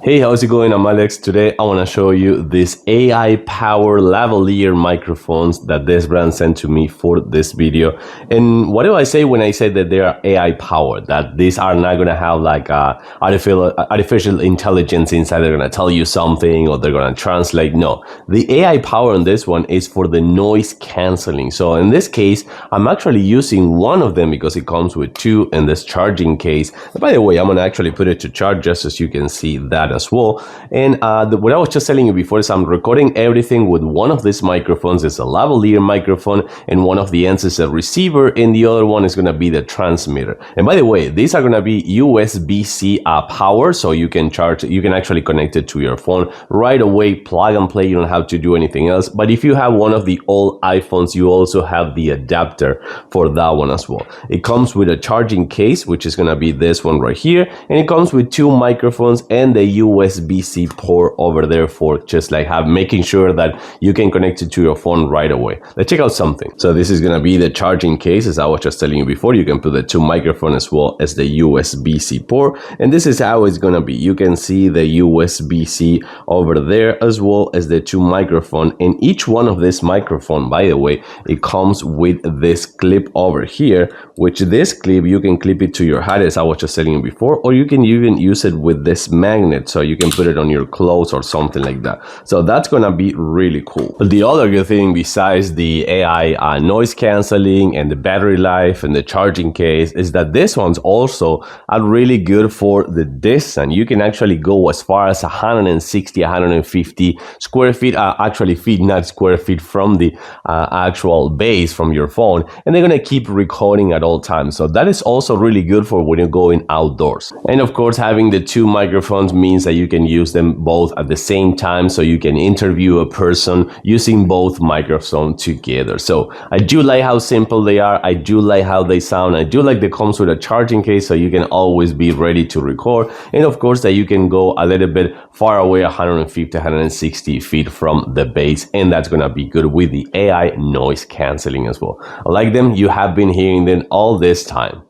Hey, how's it going? I'm Alex. Today I want to show you these AI powered lavalier microphones that this brand sent to me for this video. And what do I say when I say that they are AI powered? That these are not going to have like artificial intelligence inside. They're going to tell you something or they're going to translate. No, the AI power on this one is for the noise canceling. So in this case, I'm actually using one of them because it comes with two in this charging case. And by the way, I'm going to actually put it to charge just so you can see that as well. And what I was just telling you before is I'm recording everything with one of these microphones. It's a lavalier microphone, and one of the ends is a receiver, and the other one is going to be the transmitter. And by the way, these are going to be USB-C power, so you can charge, you can actually connect it to your phone right away, plug and play. You don't have to do anything else. But if you have one of the old iPhones, you also have the adapter for that one as well. It comes with a charging case, which is going to be this one right here, and it comes with two microphones and the USB-C port over there for just like making sure that you can connect it to your phone right away. Let's check out something. So this is gonna be the charging case, as I was just telling you before. You can put the two microphones as well as the USB-C port, and this is how it's gonna be. You can see the USB-C over there as well as the two microphones, and each one of this microphone, by the way, it comes with this clip over here, which this clip you can clip it to your hat, as I was just telling you before, or you can even use it with this magnet, so you can put it on your clothes or something like that. So that's gonna be really cool. But the other good thing besides the AI noise canceling and the battery life and the charging case is that this one's also are really good for the distance. You can actually go as far as 160, 150 square feet, actually feet, not square feet, from the actual base from your phone, and they're gonna keep recording at all times. So that is also really good for when you're going outdoors. And of course, having the two microphones means that you can use them both at the same time, so you can interview a person using both microphones together. So I do like how simple they are. I do like how they sound. I do like they comes with a charging case, so you can always be ready to record. And of course that you can go a little bit far away, 150, 160 feet from the base, and that's gonna be good with the AI noise canceling as well. I like them. You have been hearing them all this time.